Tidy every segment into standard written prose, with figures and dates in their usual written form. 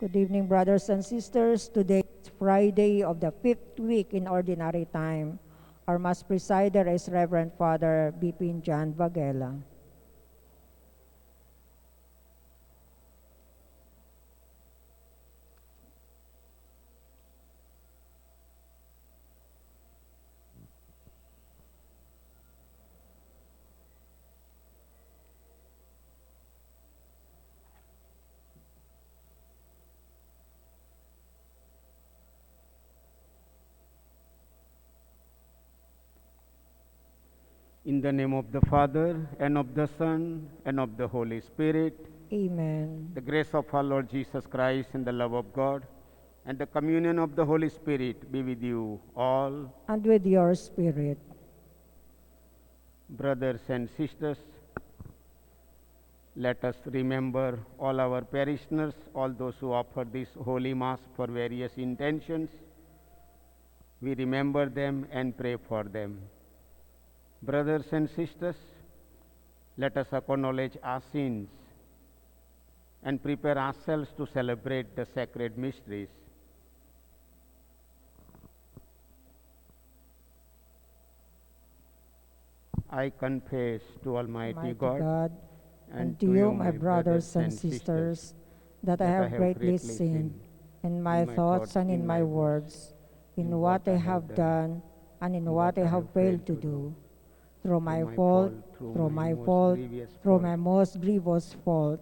Good evening, brothers and sisters. Today is Friday of the fifth week in Ordinary Time. Our Mass presider is Reverend Father Bipin John Vagela. In the name of the Father, and of the Son, and of the Holy Spirit, Amen. the grace of our Lord Jesus Christ and the love of God, and the communion of the Holy Spirit be with you all. And with your spirit. Brothers and sisters, let us remember all our parishioners, all those who offer this Holy Mass for various intentions. We remember them and pray for them. Brothers and sisters, let us acknowledge our sins and prepare ourselves to celebrate the sacred mysteries. I confess to Almighty God and to you, my brothers and sisters, that I have greatly sinned in my thoughts and in my words, in what I have done and in what I have failed to do. Through my fault, through my most grievous fault.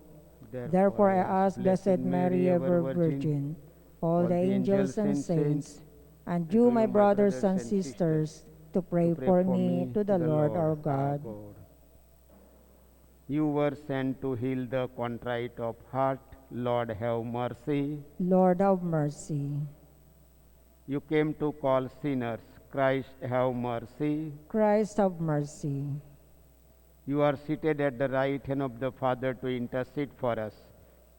Therefore I ask Blessed Mary, ever Virgin, all the angels and saints, and you, my brothers and sisters, to pray for me to the Lord our God. You were sent to heal the contrite of heart. Lord, have mercy. Lord, have mercy. You came to call sinners. Christ, have mercy. Christ, have mercy. You are seated at the right hand of the Father to intercede for us.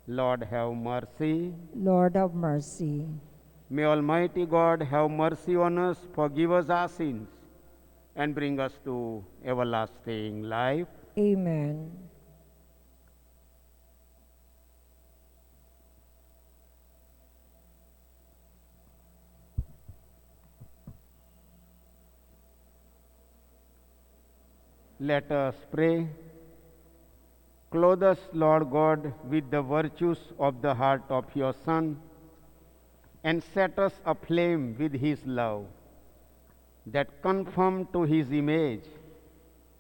Lord, have mercy. Lord, have mercy. May Almighty God have mercy on us, forgive us our sins, and bring us to everlasting life. Amen. Let us pray. Clothe us, Lord God, with the virtues of the heart of your Son, and set us aflame with his love, that conformed to his image,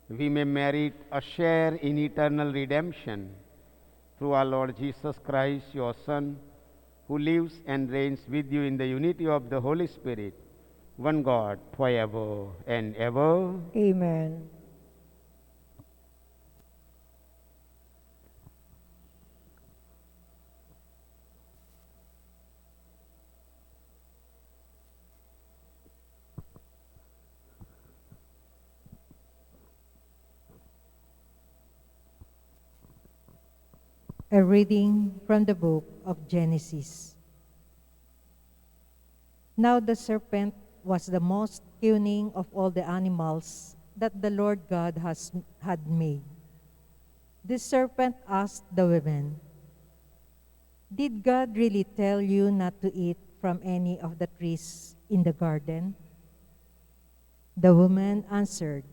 we may merit a share in eternal redemption through our Lord Jesus Christ, your Son, who lives and reigns with you in the unity of the Holy Spirit, one God, forever and ever. Amen. A reading from the book of Genesis. Now the serpent was the most cunning of all the animals that the Lord God had made. The serpent asked the woman, "Did God really tell you not to eat from any of the trees in the garden?" The woman answered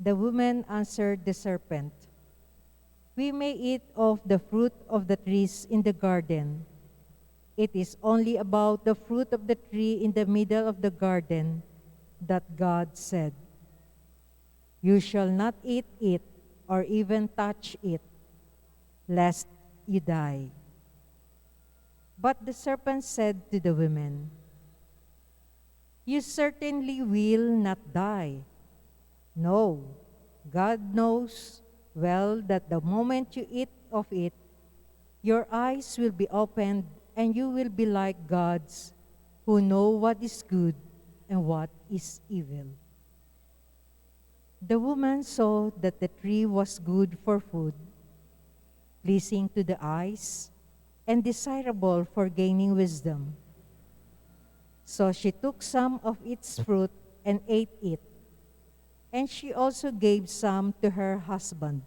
the serpent, "We may eat of the fruit of the trees in the garden. It is only about the fruit of the tree in the middle of the garden that God said, 'You shall not eat it or even touch it, lest you die.'" But the serpent said to the woman, "You certainly will not die. No, God knows well that the moment you eat of it, your eyes will be opened and you will be like gods, who know what is good and what is evil." The woman saw that the tree was good for food, pleasing to the eyes, and desirable for gaining wisdom. So she took some of its fruit and ate it. And she also gave some to her husband,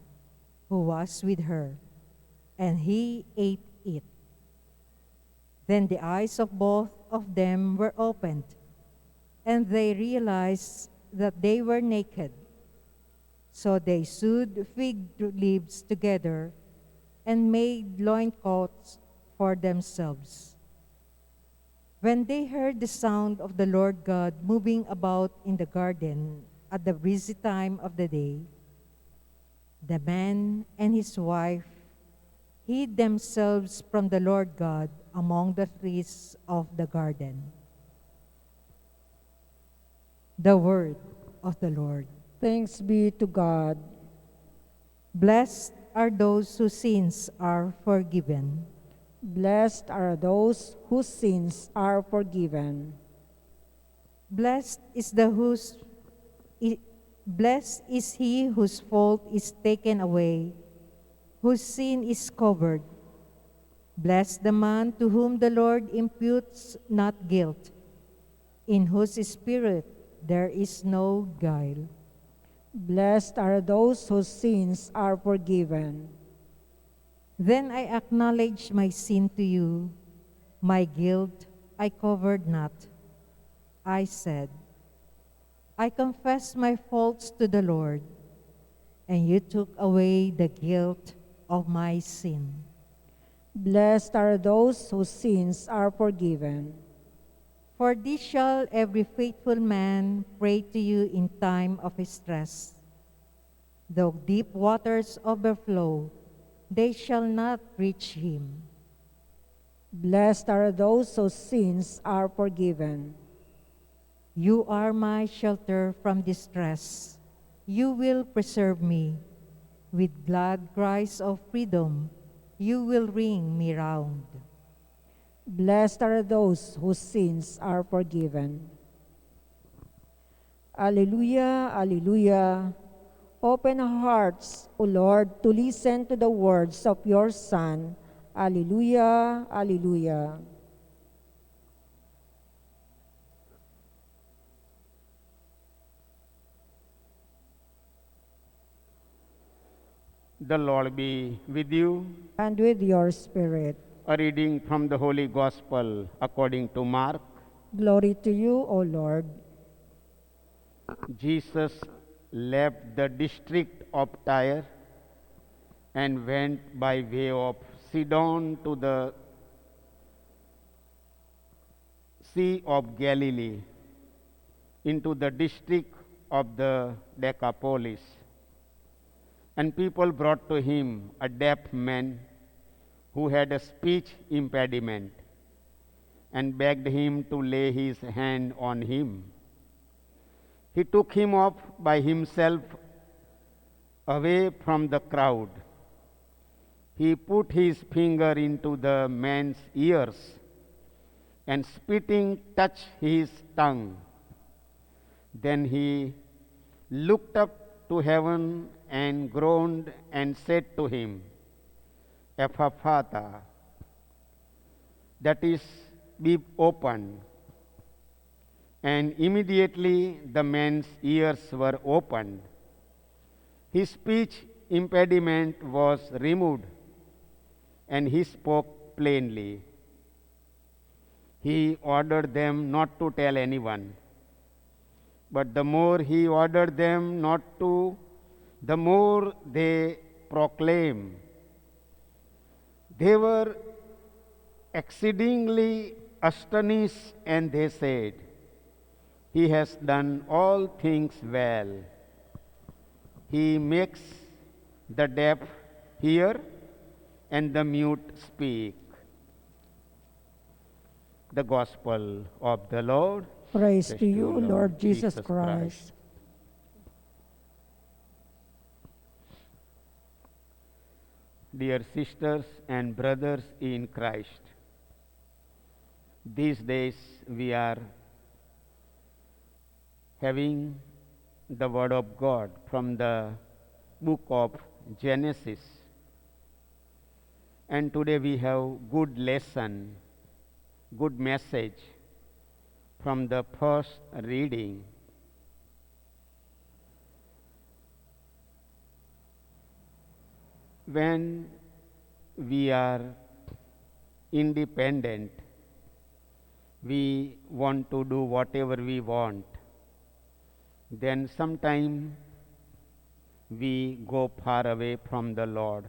who was with her, and he ate it. Then the eyes of both of them were opened, and they realized that they were naked. So they sewed fig leaves together and made loincloths for themselves. When they heard the sound of the Lord God moving about in the garden at the busy time of the day, the man and his wife hid themselves from the Lord God among the trees of the garden. The word of the Lord. Thanks be to God. Blessed are those whose sins are forgiven. Blessed are those whose sins are forgiven. Blessed is blessed is he whose fault is taken away, whose sin is covered. Blessed the man to whom the Lord imputes not guilt, in whose spirit there is no guile. Blessed are those whose sins are forgiven. Then I acknowledged my sin to you, my guilt I covered not. I said, I confess my faults to the Lord, and you took away the guilt of my sin. Blessed are those whose sins are forgiven. For this shall every faithful man pray to you in time of stress. Though deep waters overflow, they shall not reach him. Blessed are those whose sins are forgiven. You are my shelter from distress. You will preserve me. With glad cries of freedom, you will ring me round. Blessed are those whose sins are forgiven. Alleluia, alleluia. Open our hearts, O Lord, to listen to the words of your Son. Alleluia, alleluia. The Lord be with you. And with your spirit. A reading from the Holy Gospel according to Mark. Glory to you, O Lord. Jesus left the district of Tyre and went by way of Sidon to the Sea of Galilee, into the district of the Decapolis. And people brought to him a deaf man who had a speech impediment, and begged him to lay his hand on him. He took him up by himself away from the crowd. He put his finger into the man's ears, and spitting touched his tongue. Then he looked up to heaven and groaned and said to him, Ephphatha, that is, be opened. And immediately the man's ears were opened. His speech impediment was removed, and he spoke plainly. He ordered them not to tell anyone. But the more he ordered them not to, the more they proclaimed. They were exceedingly astonished, and they said, He has done all things well. He makes the deaf hear and the mute speak. The Gospel of the Lord. Praise to you, Lord Lord Jesus Christ. Dear sisters and brothers in Christ, these days we are having the Word of God from the book of Genesis. And today we have good lesson, good message from the first reading. When we are independent, we want to do whatever we want, then sometime we go far away from the Lord.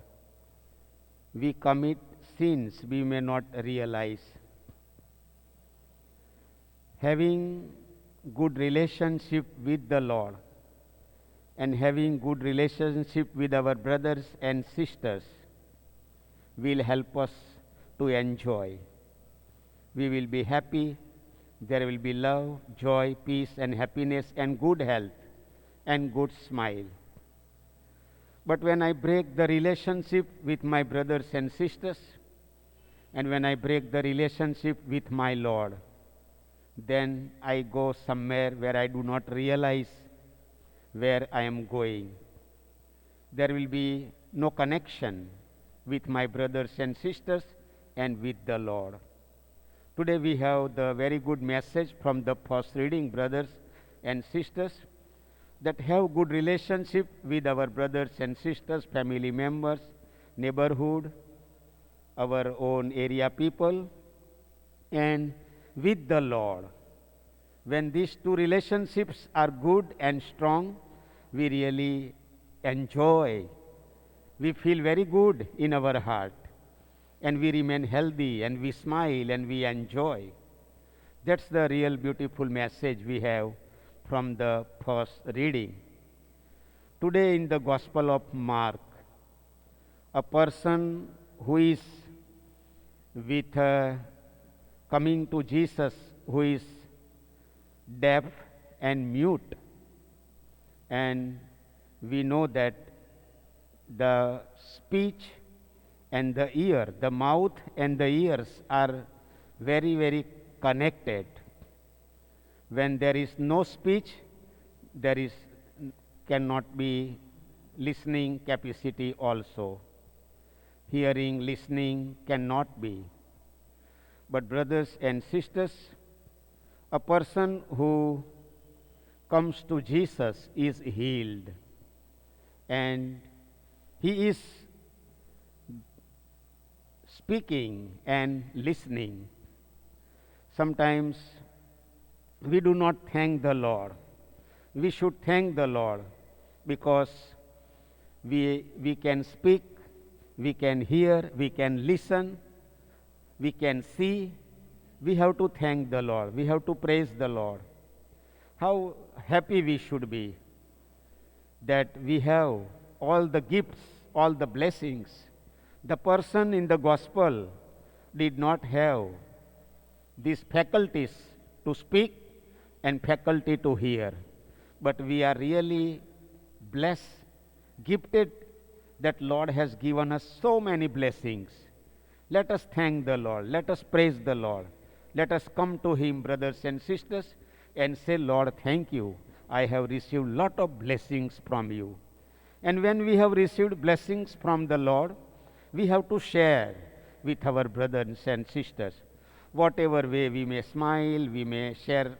We commit sins we may not realize. Having good relationship with the Lord and having good relationship with our brothers and sisters will help us to enjoy. We will be happy, there will be love, joy, peace and happiness and good health and good smile. But when I break the relationship with my brothers and sisters, and when I break the relationship with my Lord, then I go somewhere where I do not realize where I am going. There will be no connection with my brothers and sisters and with the Lord. Today we have the very good message from the first reading, brothers and sisters, that have good relationship with our brothers and sisters, family members, neighborhood, our own area people, and with the Lord. When these two relationships are good and strong, we really enjoy. We feel very good in our heart, and we remain healthy, and we smile, and we enjoy. That's the real beautiful message we have from the first reading. Today in the Gospel of Mark, a person who is with coming to Jesus, who is deaf and mute, and we know that the speech and the ear, the mouth and the ears are very, very connected. When there is no speech, there is cannot be listening capacity also. Hearing, listening cannot be. But brothers and sisters, a person who comes to Jesus is healed, and he is speaking and listening. Sometimes we do not thank the Lord. We should thank the Lord because we can speak, we can hear, we can listen, we can see. We have to thank the Lord. We have to praise the Lord. How happy we should be that we have all the gifts, all the blessings. The person in the gospel did not have these faculties to speak and faculty to hear. But we are really blessed, gifted, that Lord has given us so many blessings. Let us thank the Lord. Let us praise the Lord. Let us come to Him, brothers and sisters, and say, Lord, thank you. I have received lot of blessings from you. And when we have received blessings from the Lord, we have to share with our brothers and sisters. Whatever way we may smile, we may share,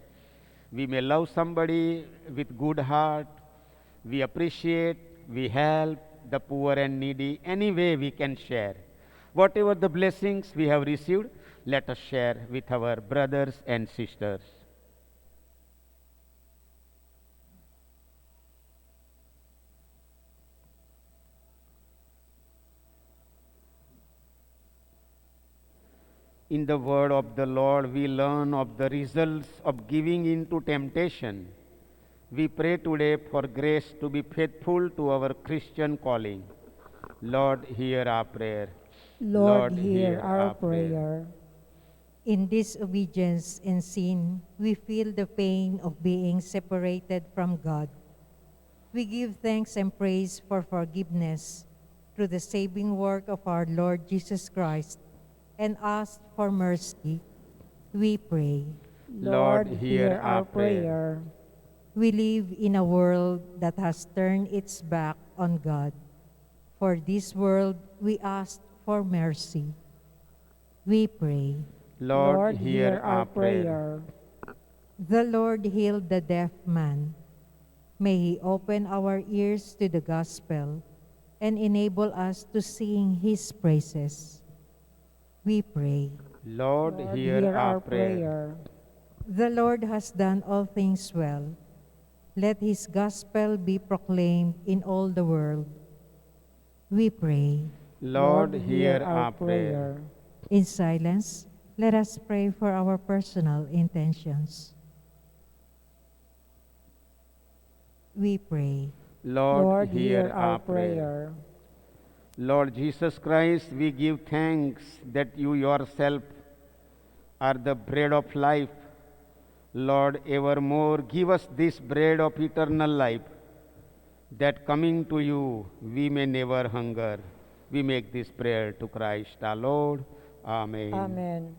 we may love somebody with good heart, we appreciate, we help the poor and needy, any way we can share. Whatever the blessings we have received, let us share with our brothers and sisters. In the word of the Lord, we learn of the results of giving in to temptation. We pray today for grace to be faithful to our Christian calling. Lord, hear our prayer. Lord, hear our prayer. In disobedience and sin, we feel the pain of being separated from God. We give thanks and praise for forgiveness through the saving work of our Lord Jesus Christ and ask for mercy. We pray. Lord, hear our prayer. We live in a world that has turned its back on God. For this world, we ask for mercy. We pray. Lord, hear our prayer. The Lord healed the deaf man. May He open our ears to the gospel and enable us to sing His praises. We pray. Lord, hear our prayer. The Lord has done all things well. Let his gospel be proclaimed in all the world. We pray. Lord, hear our prayer. In silence, let us pray for our personal intentions. We pray. Lord, hear our prayer. Lord Jesus Christ, we give thanks that you yourself are the bread of life. Lord, evermore give us this bread of eternal life, that coming to you we may never hunger. We make this prayer to Christ our Lord. Amen. Amen.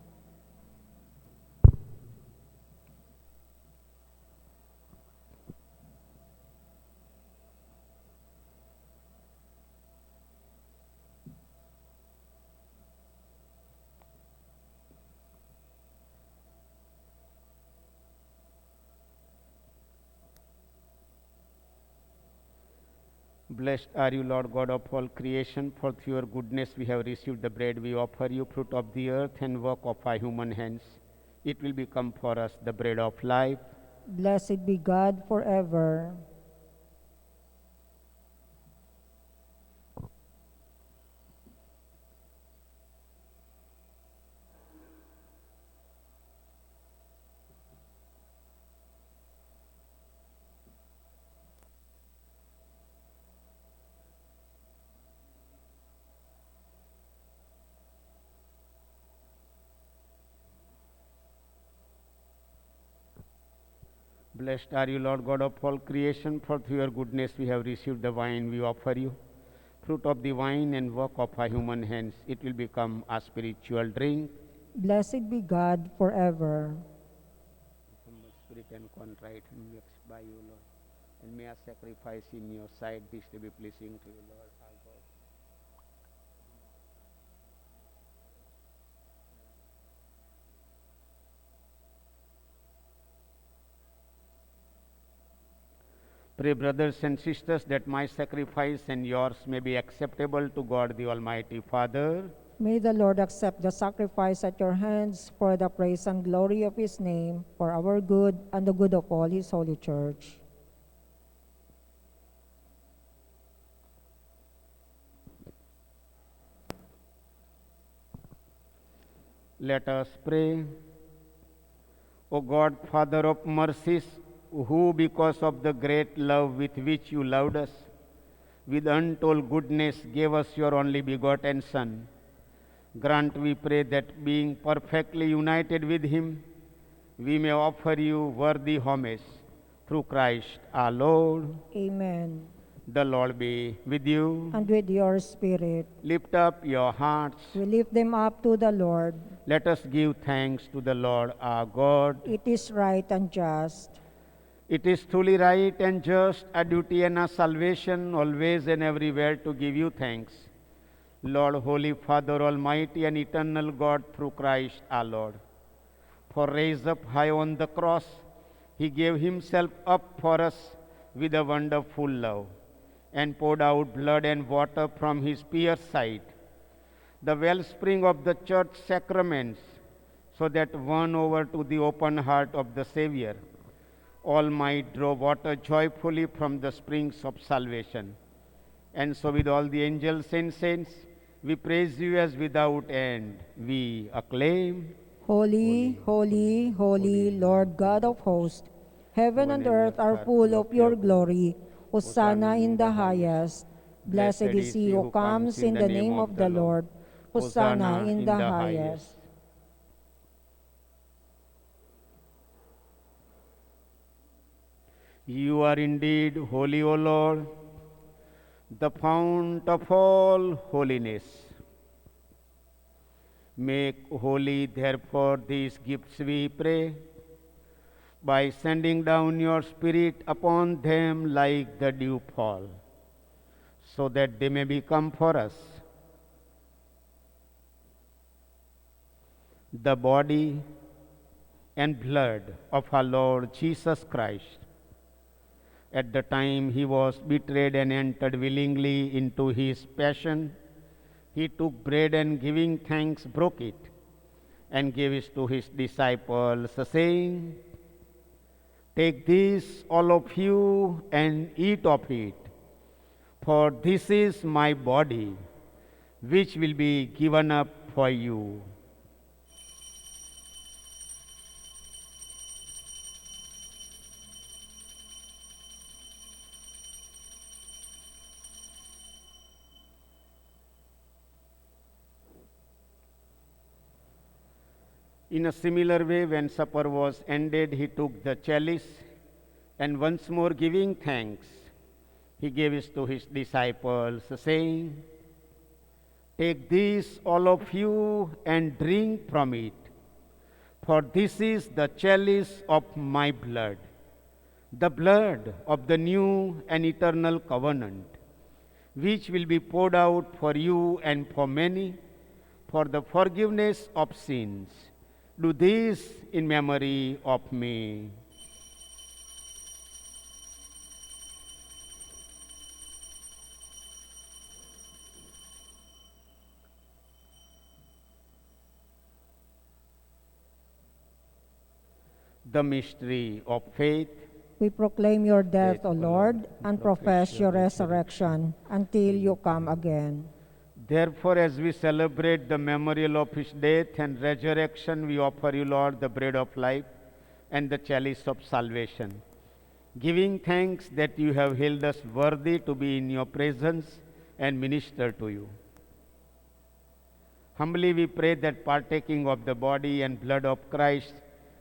Blessed are you, Lord God of all creation, for through your goodness we have received the bread we offer you, fruit of the earth and work of our human hands. It will become for us the bread of life. Blessed be God forever. Blessed are you, Lord God of all creation, for through your goodness we have received the wine we offer you, fruit of the vine and work of our human hands. It will become a spiritual drink. Blessed be God forever. Humble spirit and contrite and mixed by you, Lord. And may our sacrifice in your sight this to be pleasing to you, Lord our God. Pray, brothers and sisters, that my sacrifice and yours may be acceptable to God the Almighty Father. May the Lord accept the sacrifice at your hands for the praise and glory of his name, for our good and the good of all his holy church. Let us pray. O God, Father of mercies, who because of the great love with which you loved us, with untold goodness gave us your only begotten Son, grant, we pray, that being perfectly united with him, we may offer you worthy homage through Christ our Lord. Amen. The Lord be with you. And with your spirit, Lift up your hearts. we lift them up to the Lord. Let us give thanks to the Lord our God. It is right and just. It is truly right and just, a duty and a salvation, always and everywhere to give you thanks, Lord, Holy Father, Almighty and eternal God, through Christ our Lord. For raised up high on the cross, he gave himself up for us with a wonderful love, and poured out blood and water from his pierced side, the wellspring of the church sacraments, so that won over to the open heart of the Savior, all might draw water joyfully from the springs of salvation. And so with all the angels and saints, we praise you as without end we acclaim. Holy, holy, holy, Lord God of hosts, heaven and earth are full of your glory. Hosanna in the highest. Blessed is he who comes in the name of the Lord. Hosanna in the highest. You are indeed holy, O Lord, the fount of all holiness. Make holy, therefore, these gifts, we pray, by sending down your Spirit upon them like the dewfall, so that they may become for us the body and blood of our Lord Jesus Christ. At the time he was betrayed and entered willingly into his passion, he took bread and giving thanks broke it, and gave it to his disciples, saying, "Take this, all of you, and eat of it, for this is my body, which will be given up for you." In a similar way, when supper was ended, he took the chalice, and once more giving thanks, he gave it to his disciples, saying, "Take this, all of you, and drink from it, for this is the chalice of my blood, the blood of the new and eternal covenant, which will be poured out for you and for many for the forgiveness of sins. Do this in memory of me." The mystery of faith. We proclaim your death, Faith, O O Lord, Lord, and profess your resurrection until you come again. Therefore, as we celebrate the memorial of his death and resurrection, we offer you, Lord, the bread of life and the chalice of salvation, giving thanks that you have held us worthy to be in your presence and minister to you. Humbly we pray that partaking of the body and blood of Christ,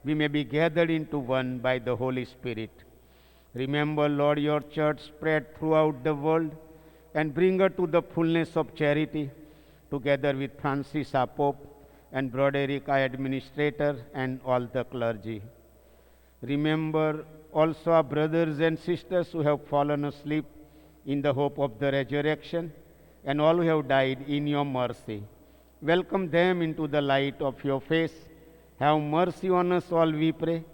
we may be gathered into one by the Holy Spirit. Remember, Lord, your church spread throughout the world, and bring her to the fullness of charity, together with Francis our Pope and Broderick our Administrator and all the clergy. Remember also our brothers and sisters who have fallen asleep in the hope of the resurrection, and all who have died in your mercy. Welcome them into the light of your face. Have mercy on us all, we pray,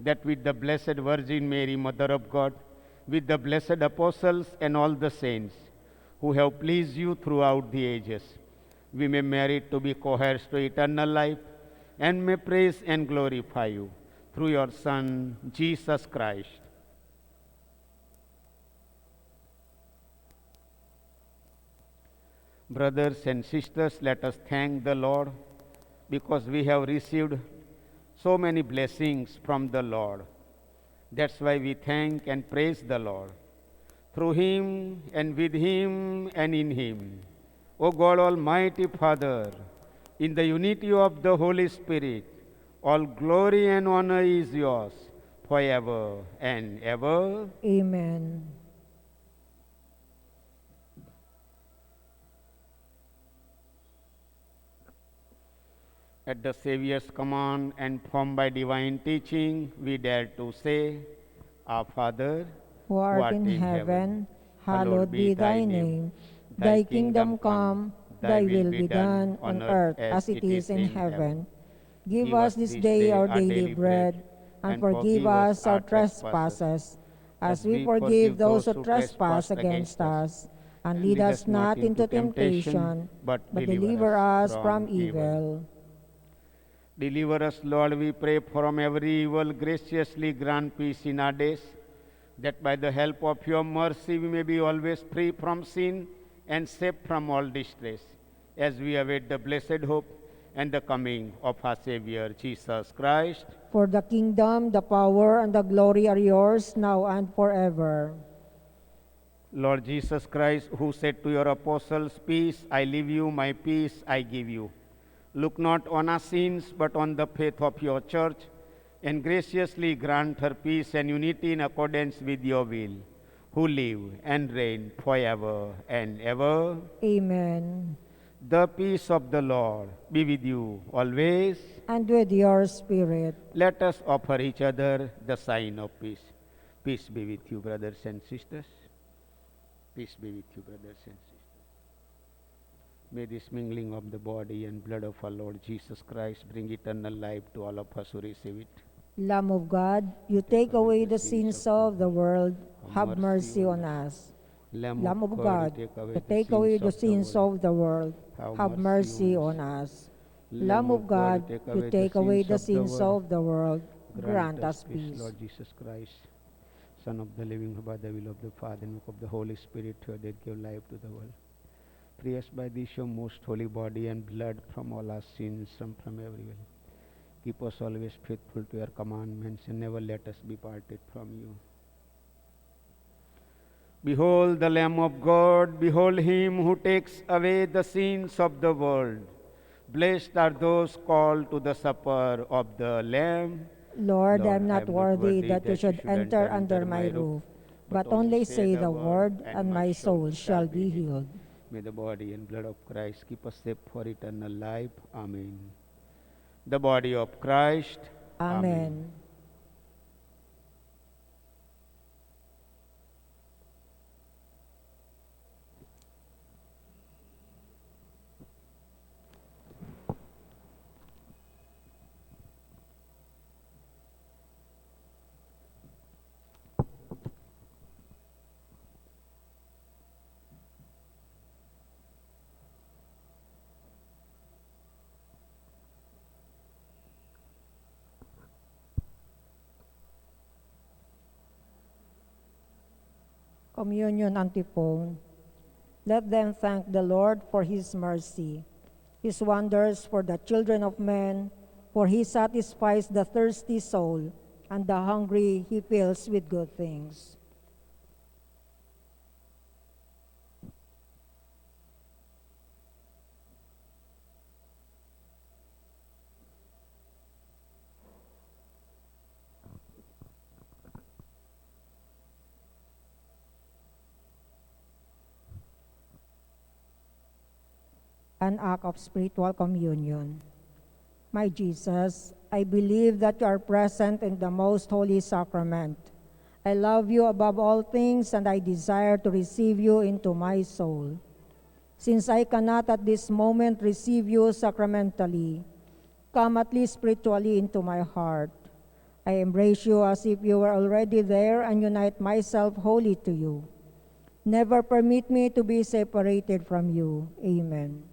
that with the Blessed Virgin Mary, Mother of God, with the blessed apostles and all the saints who have pleased you throughout the ages, we may merit to be co-heirs to eternal life, and may praise and glorify you through your Son, Jesus Christ. Brothers and sisters, let us thank the Lord, because we have received so many blessings from the Lord. That's why we thank and praise the Lord. Through him and with him and in him, O God, Almighty Father, in the unity of the Holy Spirit, all glory and honor is yours forever and ever. Amen. At the Saviour's command and formed by divine teaching, we dare to say, Our Father, Who art in heaven, hallowed be thy name. Thy kingdom come, thy will be done on earth as it is in heaven. Give us this day our daily bread, and forgive us our trespasses, as we forgive those who trespass against us. And lead us not into temptation, but deliver us from evil. Deliver us, Lord, we pray, from every evil. Graciously grant peace in our days, that by the help of your mercy we may be always free from sin and safe from all distress, as we await the blessed hope and the coming of our Savior, Jesus Christ. For the kingdom, the power, and the glory are yours, now and forever. Lord Jesus Christ, who said to your apostles, Peace I leave you, my peace I give you, look not on our sins, but on the faith of your church, and graciously grant her peace and unity in accordance with your will, who live and reign forever and ever. Amen. The peace of the Lord be with you always. And with your spirit. Let us offer each other the sign of peace. Peace be with you, brothers and sisters. Peace be with you, brothers and sisters. May this mingling of the body and blood of our Lord Jesus Christ bring eternal life to all of us who receive it. Lamb of God, you take away the sins of the world, have mercy on us. Lamb of God, you take away the sins of the world, have mercy on us. Lamb of God, you take away the sins of the world. Grant us peace. Lord Jesus Christ, Son of the living, who by the will of the Father and work of the Holy Spirit, who did give life to the world. Free us by this your most holy body and blood from all our sins and from every evil. Keep us always faithful to your commandments and never let us be parted from you. Behold the Lamb of God, behold him who takes away the sins of the world. Blessed are those called to the supper of the Lamb. Lord, I am not worthy that you should enter under my roof, but only say the word, and my soul shall be healed. May the body and blood of Christ keep us safe for eternal life. Amen. The body of Christ. Amen. Communion antiphon. Let them thank the Lord for his mercy, his wonders for the children of men, for he satisfies the thirsty soul, and the hungry he fills with good things. An act of spiritual communion. My Jesus, I believe that you are present in the most holy sacrament. I love you above all things, and I desire to receive you into my soul. Since I cannot at this moment receive you sacramentally, come at least spiritually into my heart. I embrace you as if you were already there and unite myself wholly to you. Never permit me to be separated from you. Amen.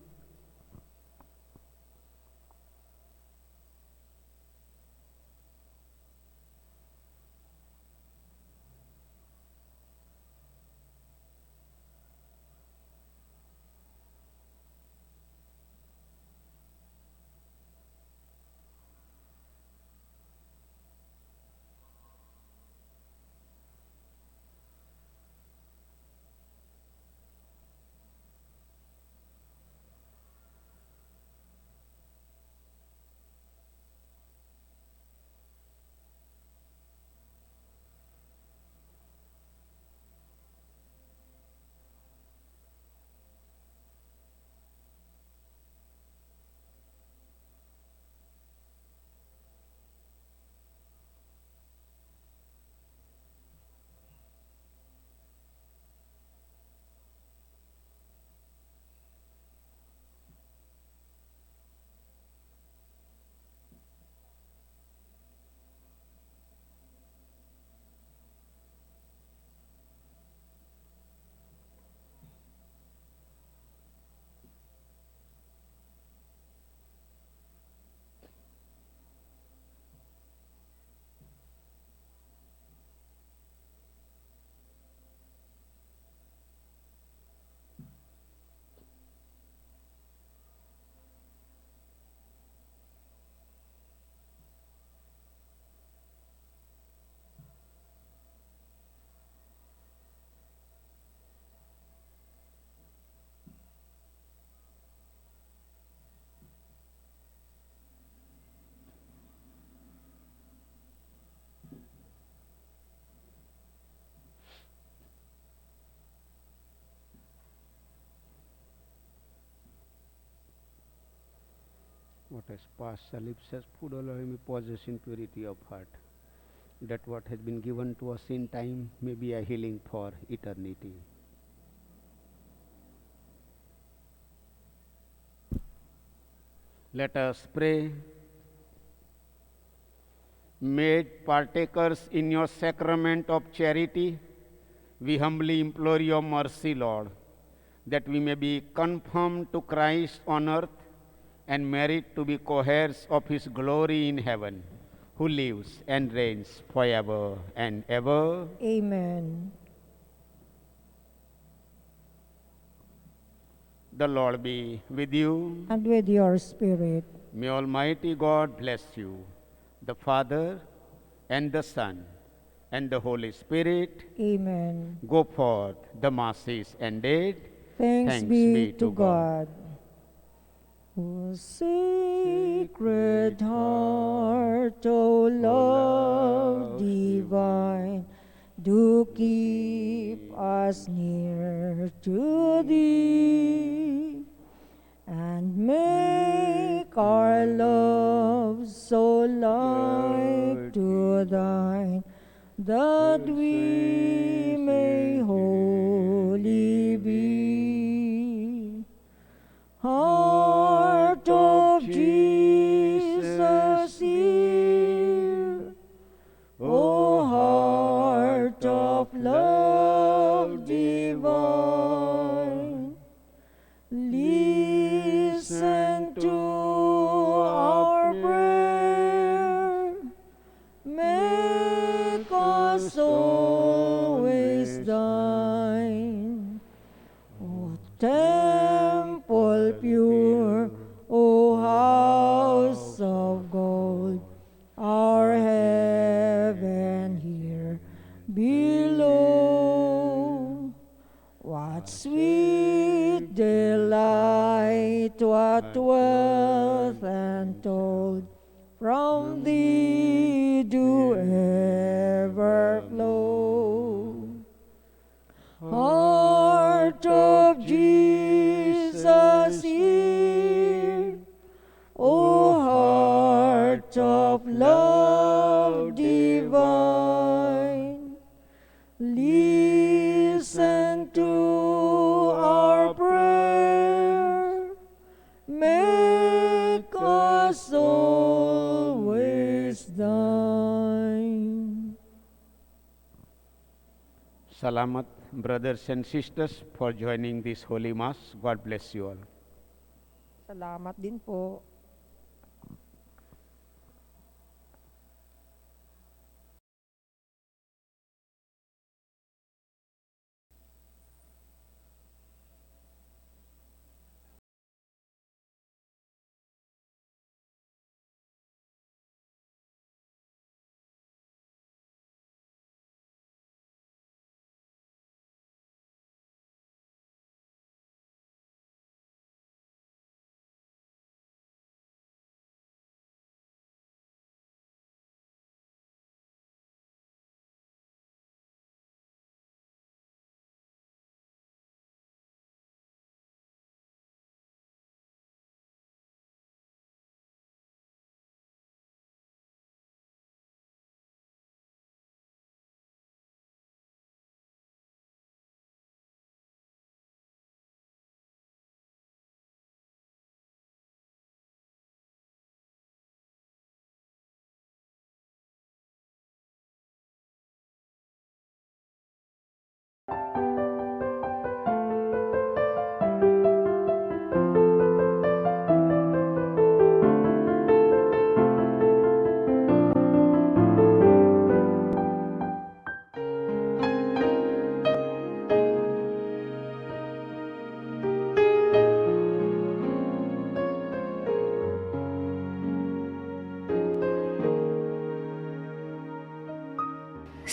What has passed, the lips has food, allow me possess in purity of heart, that what has been given to us in time may be a healing for eternity. Let us pray. Made partakers in your sacrament of charity, we humbly implore your mercy, Lord, that we may be conformed to Christ on earth and merit to be co-heirs of his glory in heaven, who lives and reigns forever and ever. Amen. The Lord be with you. And with your spirit. May Almighty God bless you, the Father and the Son and the Holy Spirit. Amen. Go forth, the Mass is ended. Thanks be to God. O Sacred Heart, O love divine, do keep us near to Thee, and make our love so like to Thine, that we may wholly be. Heart of Jesus, hear, O heart of love divine, listen to our prayer, make us always Thine. O temple pure, O house of gold, our heaven here below. What sweet delight, what wealth untold, from Thee do ever flow. Heart of Jesus, hear, O heart of love divine, listen to our prayer, make us always Thine. Salamat, brothers and sisters, for joining this Holy Mass. God bless you all. Salamat din po.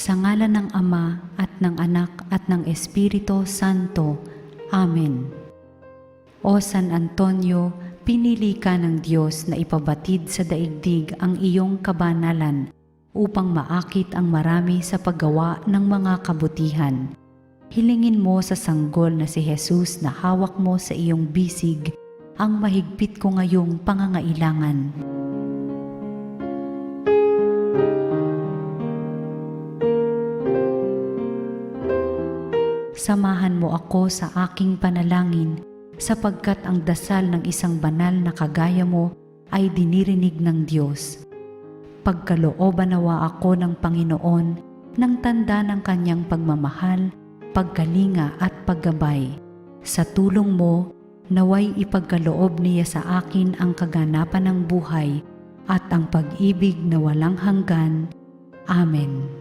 Sa ngalan ng Ama at ng Anak at ng Espiritu Santo. Amen. O San Antonio, pinili ka ng Diyos na ipabatid sa daigdig ang iyong kabanalan upang maakit ang marami sa paggawa ng mga kabutihan. Hilingin mo sa sanggol na si Jesus na hawak mo sa iyong bisig ang mahigpit ko ngayong pangangailangan. Samahan mo ako sa aking panalangin sapagkat ang dasal ng isang banal na kagaya mo ay dinirinig ng Diyos. Pagkalooban nawa ako ng Panginoon ng tanda ng kanyang pagmamahal, pagkalinga at paggabay. Sa tulong mo, naway ipagkaloob niya sa akin ang kaganapan ng buhay at ang pag-ibig na walang hanggan. Amen.